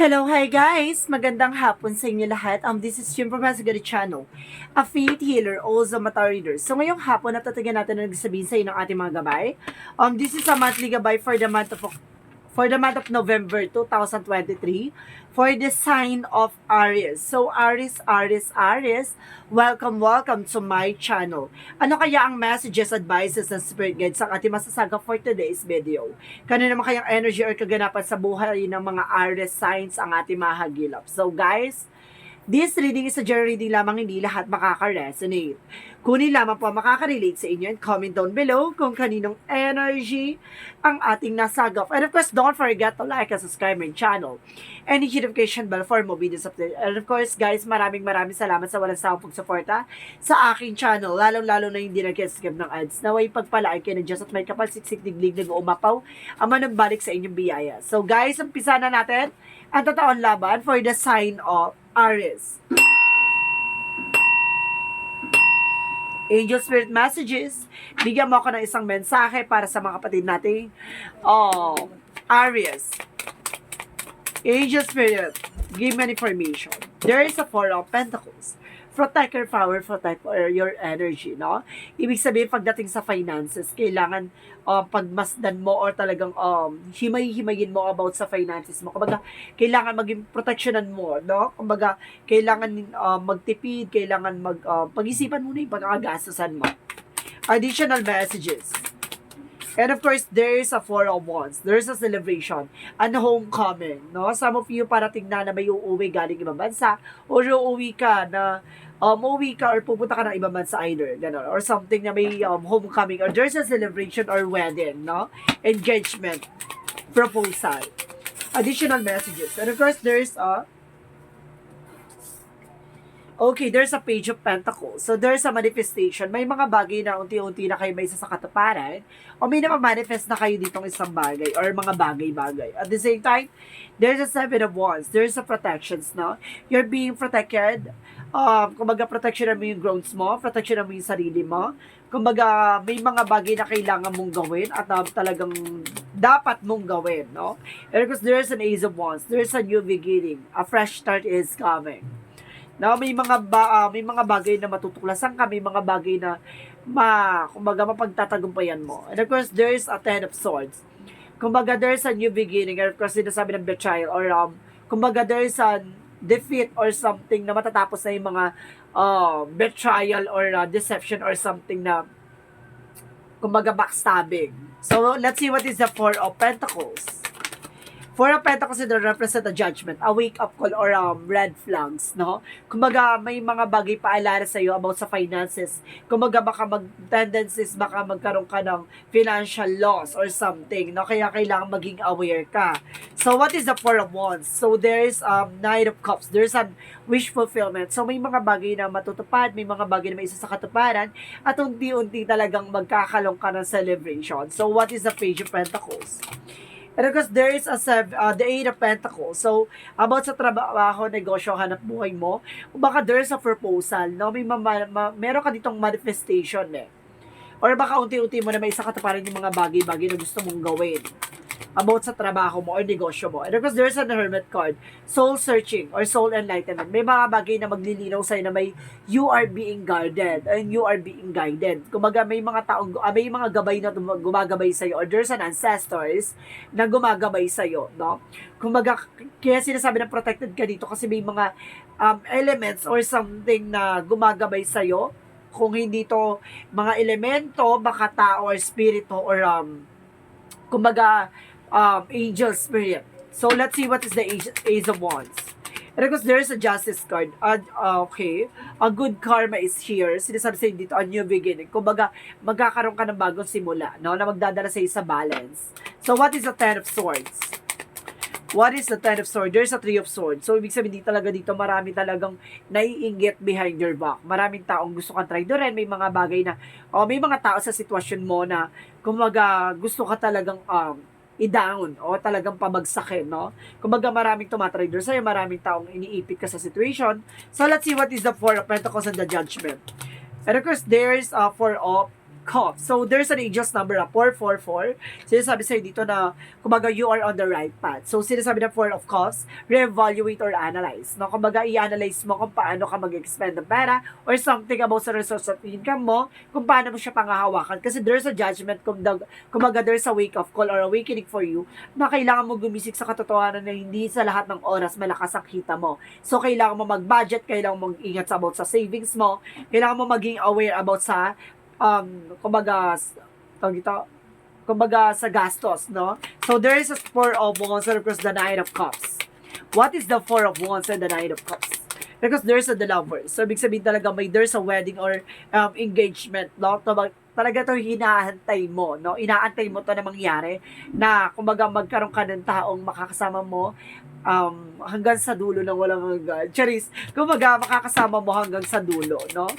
Hello, hi guys! Magandang hapon sa inyo lahat. This is Jim from Masagari Channel, a faith healer, also mata reader. So ngayong hapon, natatagan natin na nagsasabihin sa inyo ng ating mga gabay. This is a monthly gabay for the month of November 2023 for the sign of Aries. So Aries, welcome to my channel. Ano kaya ang messages, advices, and spirit guides ang ating masasaga for today's video? Kano naman kayang energy or kaganapan sa buhay ng mga Aries signs ang ating mahagilap? So guys, this reading is a general reading lamang, hindi lahat makaka-resonate. Kunin lamang po ang makaka-relate sa inyo and comment down below kung kaninong energy ang ating nasagap. And of course, don't forget to like and subscribe my channel and hit notification bell for more videos update. And of course, guys, maraming salamat sa walang sawang pagsuporta sa aking channel, lalong-lalo na hindi nag-skip ng ads. Naway pagpalaan kayo na Diyos at may kapal-siksik diglig na umapaw ang manambalik sa inyong biyaya. So guys, umpisa na natin ang totoong laban for the sign of Aries. Angel Spirit Messages, bigyan mo ako ng isang mensahe para sa mga kapatid natin. Aries. Angel Spirit, give me information. There is a Four of Pentacles. Protect your power, protect your energy, no? Ibig sabihin, pagdating sa finances, kailangan pagmasdan mo or talagang himay-himayin mo about sa finances mo. Kumbaga, kailangan maging protectionan mo, no? Kumbaga, kailangan magtipid, kailangan pag-isipan mo na yung pagkakagastusan mo. Additional messages. And of course, there is a Four of Wands. There is a celebration and homecoming, no? Some of you parating na may uuwi galing ibang bansa or uuwi ka na uuwi ka or pupunta ka ng ibang bansa either, gano'n, or something na may homecoming or there's a celebration or wedding, no? Engagement, proposal, additional messages. And of course, there's there's a Page of Pentacles. So, there's a manifestation. May mga bagay na unti-unti na kayo may isa sa katuparan o may na-manifest na kayo ditong isang bagay or mga bagay-bagay. At the same time, there's a Seven of Wands. There's a protections, no? You're being protected. Kumbaga, protection mo yung growths mo, protection mo yung sarili mo. Kumbaga, may mga bagay na kailangan mong gawin at talagang dapat mong gawin, no? And because there's an Ace of Wands, there's a new beginning. A fresh start is coming. Now, may mga bagay na matutuklasan ka, may mga bagay na kumbaga mapagtatagumpayan mo. And of course, there is a Ten of Swords. Kumbaga, there is a new beginning. And of course, sinasabi ng betrayal or kumbaga, there is a defeat or something na matatapos na yung mga betrayal or deception or something na kumbaga backstabbing. So, let's see what is the Four of Pentacles. Four of Pentacles represent a judgment, a wake-up call, or red flags, no? Kumbaga, may mga bagay paalala sa iyo about sa finances. Kumbaga, baka baka magkaroon ka ng financial loss or something, no? Kaya kailangan maging aware ka. So, what is the Four of Wands? So, there is Knight of Cups. There's a wish fulfillment. So, may mga bagay na matutupad, may mga bagay na may isa sa katuparan, at unti-unti talagang magkakalong ka ng celebration. So, what is the Page of Pentacles? And of course, there is the Eight of Pentacles. So, about sa trabaho, negosyo, hanap buhay mo, baka there's a proposal, no? Meron ka ditong manifestation, eh. Or baka unti-unti mo na may isa katuparan yung mga bagay-bagay na gusto mong gawin about sa trabaho mo or negosyo mo. And of course, there's a Hermit card. Soul searching or soul enlightenment. May mga bagay na maglilinaw sa'yo na may you are being guarded and you are being guided. Kumbaga, may mga taong, may mga gabay na gumagabay sa'yo or there's an ancestors na gumagabay sa'yo, no? Kumbaga, kaya sinasabi na protected ka dito kasi may mga elements or something na gumagabay sa'yo. Kung hindi to mga elemento, baka tao or spirito or kumbaga, angel spirit. So, let's see what is the Ace of Wands. And of course, there is a Justice card. Okay. A good karma is here. Sinasabi sa'yo dito, a new beginning. Kumbaga, magkakaroon ka ng bagong simula, no? Na magdadala sa'yo sa balance. So, what is the Ten of Swords? What is the Ten of Swords? There's a Three of Swords. So, ibig sabihin talaga dito, marami talagang naiinggit behind your back. Maraming taong gusto kang traidorin. May mga bagay na, may mga tao sa sitwasyon mo na, kumbaga, gusto ka talagang i-down o talagang pabagsakin, no? Kumbaga, maraming tumatrader sa'yo, maraming taong iniipit ka sa situation. So, let's see what is the Four of Pentacles and the Judgment. And of course, there's Four of Cups. So, there's an angel's number na 444. Sinasabi sa'yo dito na, kumbaga, you are on the right path. So, sinasabi na 4 of Cups, re-evaluate or analyze. No? Kumbaga, i-analyze mo kung paano ka mag-expend ng pera or something about sa resource of income mo, kung paano mo siya pangahawakan. Kasi there's a judgment, kumbaga, there's a wake-up call or awakening for you na kailangan mo gumising sa katotohanan na hindi sa lahat ng oras malakas ang kita mo. So, kailangan mo mag-budget, kailangan mo mag-ingat about sa savings mo, kailangan mo maging aware about sa kumbaga sa gastos, no? So, there is a 4 of Wands and of course the Knight of Cups. What is the 4 of Wands and the Knight of Cups? Because there's a the lovers. So, ibig sabihin talaga there's a wedding or engagement, no? Talaga to hinahantay mo, no? Inaantay mo to na mangyari na kumbaga magkaroon ka ng taong makakasama mo hanggang sa dulo ng walang hanggan. Charis, kumbaga makakasama mo hanggang sa dulo, no?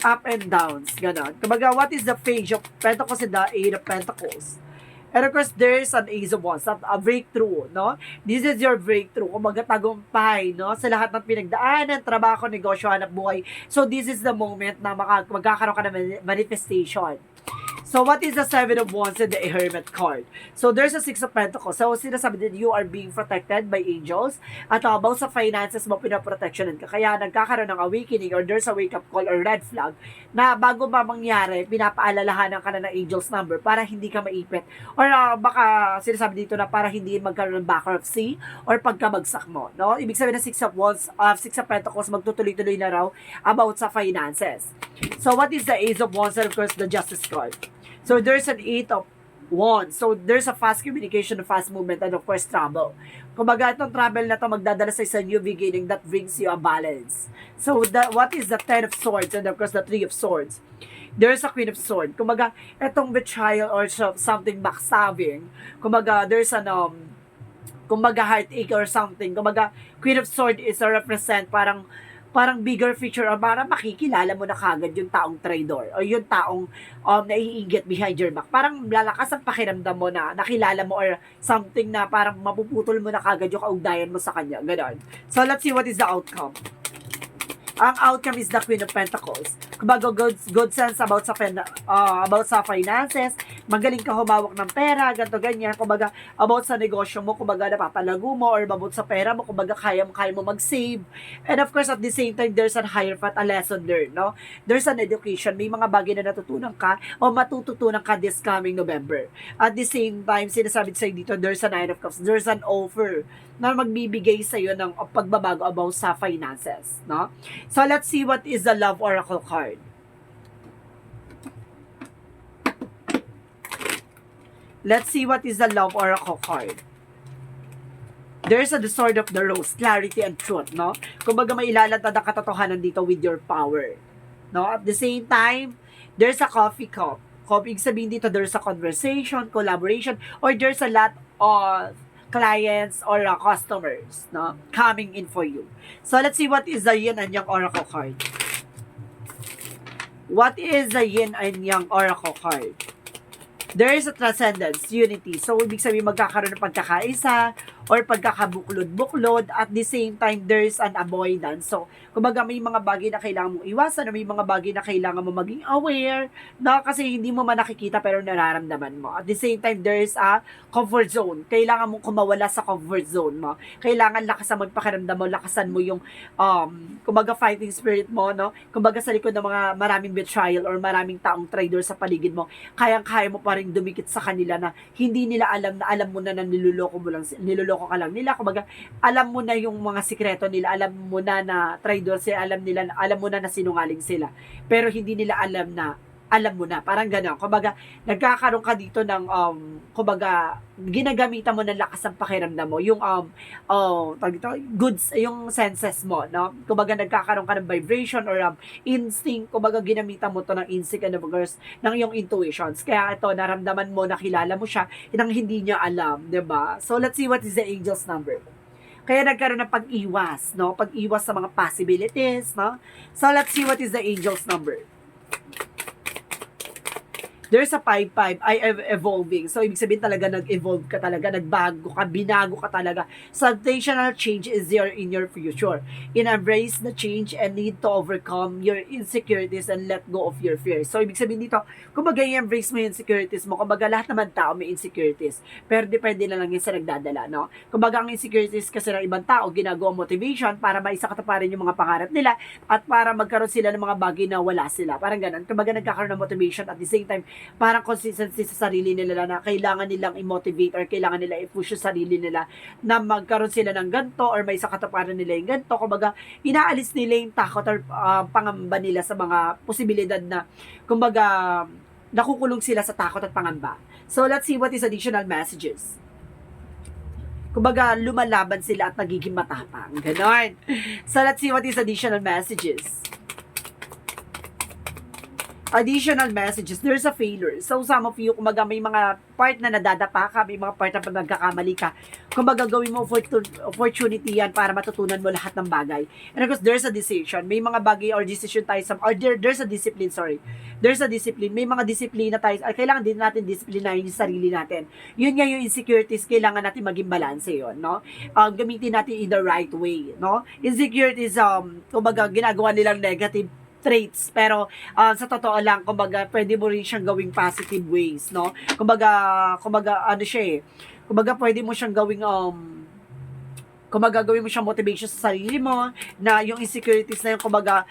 Up and downs, ganon. Kumbaga, what is the Page of Pentacles and the Eight of Pentacles? And of course, there's an Ace of Wands, a breakthrough, no? This is your breakthrough. Kumbaga, tagumpay, no? Sa lahat ng pinagdaanan, trabaho, negosyo, hanap buhay. So, this is the moment na magkakaroon ka ng manifestation. So, what is the 7 of Wands and the Hermit card? So, there's a 6 of Pentacles. So, sinasabi din, you are being protected by angels. At about sa finances mo, pinaprotectionan ka. Kaya, nagkakaroon ng awakening or there's a wake-up call or red flag na bago ba mangyari, pinapaalalahanan ka na ng angels number para hindi ka maipit. Or baka sinasabi dito na para hindi magkaroon ng bankruptcy or pagkabagsak mo. No? Ibig sabihin na 6 of Wands, 6 of Pentacles, magtutuloy-tuloy na raw about sa finances. So, what is the Ace of Wands and of course the Justice card? So, there's an 8 of Wands. So, there's a fast communication, fast movement, and of course, travel. Kumbaga, itong travel na to magdadala sa isang new beginning that brings you a balance. So, what is the 10 of Swords and of course, the 3 of Swords? There's a Queen of Swords. Kumbaga, itong betrayal or something backstabbing. Kumbaga, there's an, kumbaga, heartache or something. Kumbaga, Queen of Swords is a represent parang bigger feature or para makikilala mo na kagad yung taong traidor o yung taong naiinggit behind your back. Parang lalakas ang pakiramdam mo na nakilala mo or something na parang mapuputol mo na kagad yung kaugnayan mo sa kanya. Ganon. So, let's see what is the outcome. Ang outcome is the Queen of Pentacles. Kumbaga, good sense about sa finances, magaling ka humawak ng pera, ganto ganyan. Kumbaga, about sa negosyo mo, kumbaga napapalago mo, or about sa pera mo, kumbaga kaya mo mag-save. And of course, at the same time, there's a higher path, a lesson learned, no? There's an education, may mga bagay na natutunan ka o matututunan ka this coming November. At the same time, sinasabi sa'yo dito, there's a Nine of Cups, there's an offer na magbibigay sa'yo ng pagbabago about sa finances, no? So, let's see what is the Love Oracle card. Let's see what is the Love Oracle card. There's a the Sword of the Rose, clarity and truth, no? Kumbaga may ilalantad ang katotohanan dito with your power, no? At the same time, there's a Coffee cup. Ibig sabihin dito, there's a conversation, collaboration, or there's a lot of clients or customers, no, coming in for you. So, let's see what is the Yin and Yang Oracle card. What is the Yin and Yang Oracle card? There is a transcendence, unity. So, ibig sabihin magkakaroon ng pagkakaisa or pagkakabuklod-buklod. At the same time, there is an avoidance. So, kumbaga may mga bagay na kailangan mong iwasan, may mga bagay na kailangan mo maging aware, na kasi hindi mo man nakikita pero nararamdaman mo. At the same time, there is a comfort zone. Kailangan mong kumawala sa comfort zone mo. Kailangan lakasan magpakiramdam mo, lakasan mo yung, kumbaga fighting spirit mo, no? Kumbaga sa likod ng mga maraming betrayal or maraming taong traitor sa paligid mo, kayang-kaya mo pa rin dumikit sa kanila na hindi nila alam na alam mo na niloloko ka lang nila. Kumbaga, alam mo na yung mga sikreto nila, alam mo na na traitor sila, alam mo na na sinungaling sila. Pero hindi nila alam mo na. Parang gano'n. Kumbaga, nagkakaroon ka dito ng, kumbaga, ginagamitan mo ng lakas ng pakiramdam mo. Yung, goods, yung senses mo, no? Kumbaga, nagkakaroon ka ng vibration or instinct. Kumbaga, ginamitan mo to ng instinct and of course, ng iyong intuitions. Kaya ito, naramdaman mo, nakilala mo siya, nang hindi niya alam, 'di ba? So, let's see what is the angel's number. Kaya nagkaroon ng pag-iwas, no? Pag-iwas sa mga possibilities, no? So, let's see what is the angel's number. There's a 5-5, I am evolving. So, ibig sabihin talaga nag-evolve ka talaga, nagbago ka, binago ka talaga. Substantial change is there in your future. Embrace the change and need to overcome your insecurities and let go of your fears. So, ibig sabihin dito, kumbaga i-embrace mo yung insecurities mo. Kumbaga lahat naman tao may insecurities. Pero depende na lang yun sa nagdadala, no? Kumbaga ang insecurities kasi ng ibang tao, ginagawa motivation para maisakatuparan yung mga pangarap nila at para magkaroon sila ng mga bagay na wala sila. Parang ganun. Kumbaga nagkakaroon ng motivation at the same time, parang consistency sa sarili nila na kailangan nilang i-motivate or kailangan nila i-push yung sarili nila na magkaroon sila ng ganito or may sakatuparan nila yung ganito. Kumbaga, inaalis nila yung takot or pangamba nila sa mga posibilidad na, kumbaga, nakukulong sila sa takot at pangamba. So, let's see what is additional messages. Kumbaga, lumalaban sila at nagiging matapang. Ganon. So, let's see what is additional messages. Additional messages, there's a failure. So, some of you, kumbaga may mga part na nadadapa ka, may mga part na nagkakamali ka. Kumbaga, gawin mo opportunity yan para matutunan mo lahat ng bagay. And of course, there's a decision. May mga bagay or decision tayo, there's a discipline, sorry. There's a discipline. May mga disiplina tayo, kailangan din natin disiplinahin yung sarili natin. Yun nga yung insecurities, kailangan natin maging balance yun, no? Gamitin natin in the right way, no? Insecurities, kumbaga, ginagawa nilang negative traits, pero sa totoo lang, kumbaga, pwede mo rin siyang gawing positive ways, no? Kumbaga, ano siya eh, kumbaga, pwede mo siyang gawing, kumbaga, gawin mo siyang motivation sa sarili mo, na yung insecurities na yun, kumbaga,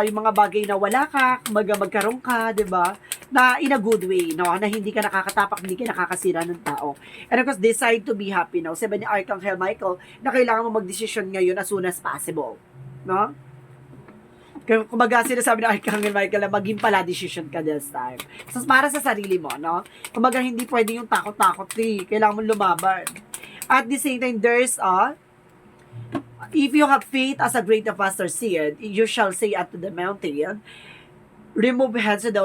yung mga bagay na wala ka, kumbaga, magkaroon ka, diba? Na in a good way, no? Na hindi ka nakakatapak, hindi ka nakakasira ng tao. And of course, decide to be happy, no? Sabi ni Archangel Michael, na kailangan mo mag-decision ngayon as soon as possible, no? Kumbaga, sinasabi ng Archangel Michael na maging pala decision ka this time. So, para sa sarili mo, no? Kumbaga, hindi pwede yung takot-takot, kailangan mo lumaban. At the same time, there's if you have faith as a great of master seed, you shall say unto the mountain, remove hence the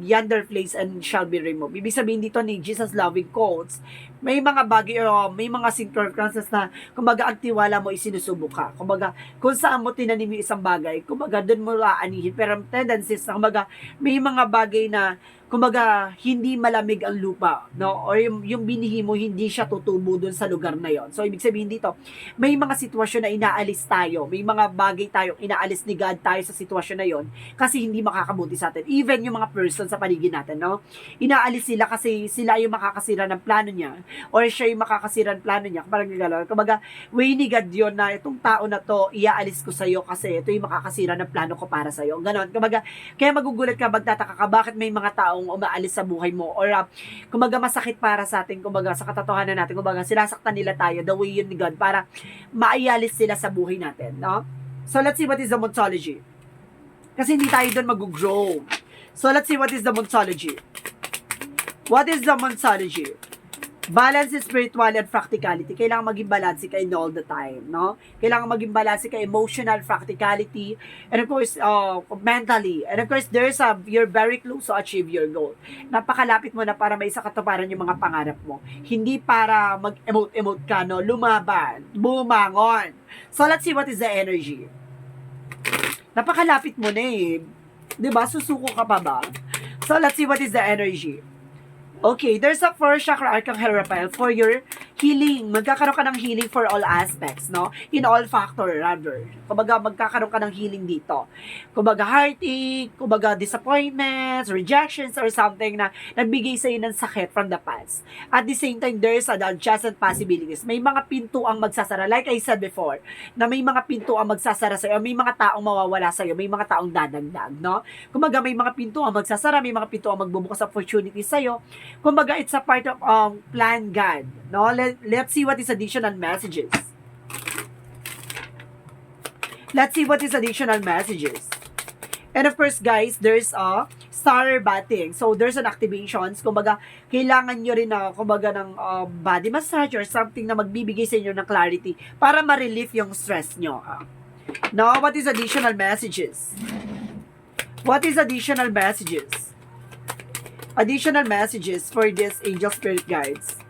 yonder place and shall be removed. Ibig sabihin dito ni Jesus loving quotes, may mga bagay o may mga circumstances na, kumbaga, ang tiwala mo isinusubok ka. Kumbaga, kung saan mo tinanim yung isang bagay, kumbaga, doon mo aanihin. Pero tendencies na, kumbaga, may mga bagay na, kumbaga, hindi malamig ang lupa, no? Or yung binihi mo, hindi siya tutubo doon sa lugar na yon. So, ibig sabihin dito, may mga sitwasyon na inaalis tayo, may mga bagay tayong inaalis ni God tayo sa sitwasyon na yon kasi hindi makakabuti sa atin. Even yung mga person sa paligid natin, no? Inaalis sila kasi sila yung makakasira ng plano niya or siya yung makakasira ng plano niya. Parang gano'n. Kumbaga, way ni God yun na itong tao na to, iaalis ko sa'yo kasi ito yung makakasira ng plano ko para sa'yo. Gano'n. Kumbaga, kaya magugulat ka, magtataka ka, bakit may mga taong umaalis sa buhay mo or kumbaga masakit para sa atin, kumbaga sa katotohanan natin, kumbaga sinasaktan nila tayo the way yun ni God para maialis sila sa buhay natin, no? So let's see what is the Monsology. Kasi hindi tayo doon mag-grow. So let's see what is the Monsology. What is the Monsology? Balance is spiritual and practicality. Kailangan maging balance ka in all the time, no? Kailangan maging balance ka emotional, practicality, and of course, mentally. And of course, you're very close to achieve your goal. Napakalapit mo na para may sakatuparan yung mga pangarap mo. Hindi para mag-emote ka, no? Lumaban, bumangon. So, let's see what is the energy. Napakalapit mo na eh. Diba? Susuko ka pa ba? So, let's see what is the energy. Okay, there's a first chakra Archangel Raphael for your healing. Magkakaroon ka ng healing for all aspects, no? In all factor, rather. Kumbaga, magkakaroon ka ng healing dito. Kumbaga, heartache, kumbaga, disappointments, rejections, or something na nagbigay sa'yo ng sakit from the past. At the same time, there's adjustment possibilities. May mga pinto ang magsasara. Like I said before, na may mga pinto ang magsasara sa'yo, may mga taong mawawala sa'yo, may mga taong dadagdag, no? Kumbaga, may mga pinto ang magsasara, may mga pinto ang magbubukas opportunities sa'yo. Kumbaga, it's a part of plan God. No? Let's see what is additional messages. Let's see what is additional messages. And of course, guys, there's a star batting. So, there's an activations. Kumbaga, kailangan nyo rin na, kumbaga, ng body massage or something na magbibigay sa inyo ng clarity para ma-relieve yung stress nyo. Now, what is additional messages? What is additional messages? Additional messages for this angel spirit guides.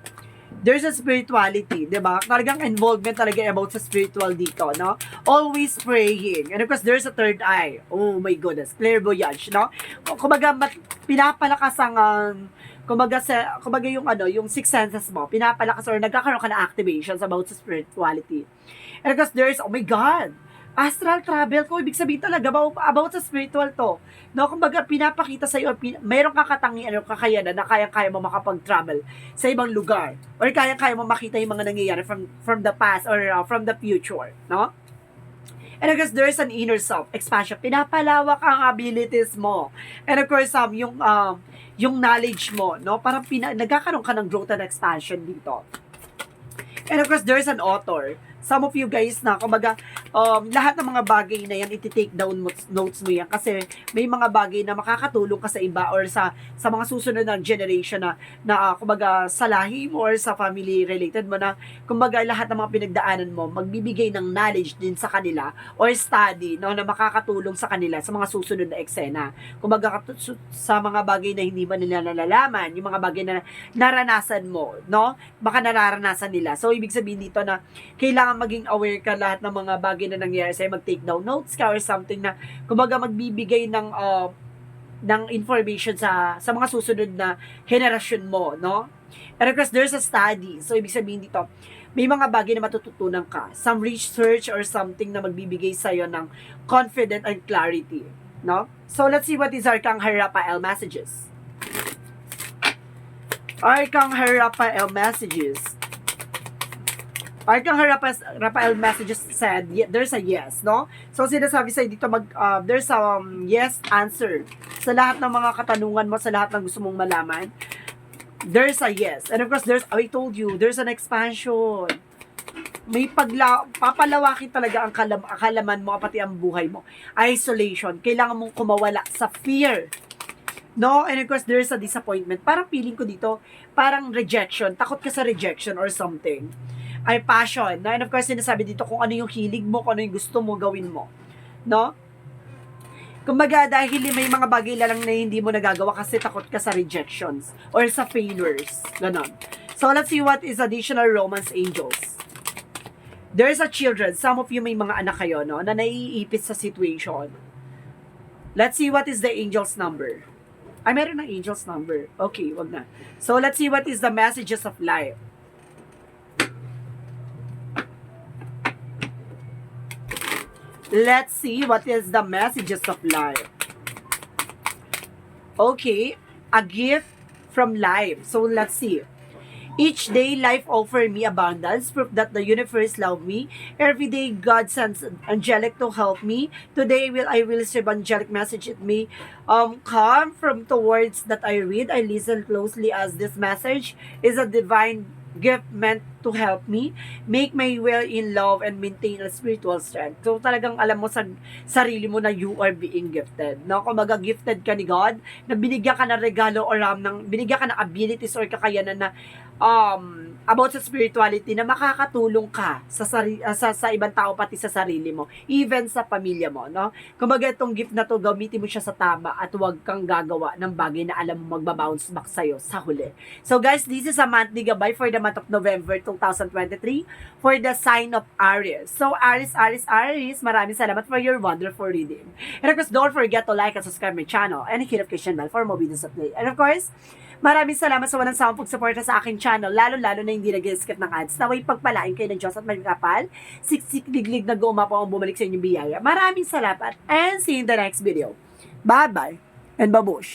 there's a spirituality, di ba? Talagang involvement talaga about sa spiritual dito, no? Always praying. And of course, there's a third eye. Oh my goodness, clairvoyance, no? Kumbaga, pinapalakas ang, kumbaga yung yung six senses mo, pinapalakas or nagkakaroon ka na activations about sa spirituality. And of course, there's, oh my God, astral travel ko, ibig sabihin talaga about sa spiritual to. No, kumbaga pinapakita sa iyo, mayroong kakatangian o kakayanan na kaya mo makapag-travel sa ibang lugar or kaya mo makita yung mga nangyayari from the past or from the future, no? And of course, there's an inner self expansion. Pinapalawak ang abilities mo. And of course, yung knowledge mo, no? Parang nagkakaroon ka ng growth and expansion dito. And of course, there's an author. Some of you guys na, kumbaga, lahat ng mga bagay na yan, iti-take down notes mo yan kasi may mga bagay na makakatulong ka sa iba or sa mga susunod na generation na kumbaga, sa lahi mo or sa family related mo na, kumbaga, lahat ng mga pinagdaanan mo, magbibigay ng knowledge din sa kanila or study, no, na makakatulong sa kanila sa mga susunod na eksena. Kumbaga, sa mga bagay na hindi ba nila nalalaman, yung mga bagay na naranasan mo, no, baka nararanasan nila. So, ibig sabihin dito na, kailangan maging aware ka lahat ng mga bagay na nangyayari sa'yo, mag-take down notes ka or something na, kumbaga, magbibigay ng information sa mga susunod na henerasyon mo, no? And of course, there's a study. So, ibig sabihin dito, may mga bagay na matututunan ka. Some research or something na magbibigay sa'yo ng confidence and clarity, no? So, let's see what is Arcangel Raphael messages. Arcangel Raphael messages. Arcangel Raphael messages said, there's a yes, no? So, sinasabi sa'yo dito, there's a yes answer. Sa lahat ng mga katanungan mo, sa lahat ng gusto mong malaman, there's a yes. And of course, I told you, there's an expansion. May papalawakin talaga ang kalaman mo, pati ang buhay mo. Isolation. Kailangan mong kumawala sa fear. No? And of course, there's a disappointment. Parang feeling ko dito, parang rejection. Takot ka sa rejection or something. Ay passion. No? And of course, sinasabi dito kung ano yung hilig mo, kung ano yung gusto mo gawin mo. No? Kumbaga, dahil may mga bagay lang na hindi mo nagagawa kasi takot ka sa rejections or sa failures. Ganon. So, let's see what is additional romance angels. There's a children. Some of you may mga anak kayo, no? Na naiipit sa situation. Let's see what is the angel's number. Ay, meron ng angel's number. Okay, wag na. So, let's see what is the messages of life. Let's see what is the messages of life. Okay, a gift from life. So let's see. Each day, life offers me abundance, proof that the universe loves me. Every day, God sends angelic to help me. Today, I will receive angelic message. It may come from the words that I read. I listen closely as this message is a divine gift meant to help me make my way in love and maintain a spiritual strength. So talagang alam mo sa sarili mo na you are being gifted. No? Kumbaga gifted ka ni God, na binigyan ka ng regalo or binigyan ka ng abilities or kakayanan na about sa spirituality na makakatulong ka sa ibang tao pati sa sarili mo, even sa pamilya mo, no? Kumbaga itong gift na to, gamitin mo siya sa tama at huwag kang gagawa ng bagay na alam mo magbabounce back sa'yo sa huli. So guys, this is a monthly gabay for the month of November 2023 for the sign of Aries. So Aries, maraming salamat for your wonderful reading. And of course, don't forget to like and subscribe my channel and hit notification bell for more videos update. And of course, maraming salamat sa walang sawang pagsuporta sa aking channel, lalo-lalo na hindi nag-skip ng ads. Naway pagpalain kayo ng Diyos at magkapal, siksik liglig na gumapaw ang bumalik sa inyong biyaya. Maraming salamat and see you in the next video. Bye-bye and babush!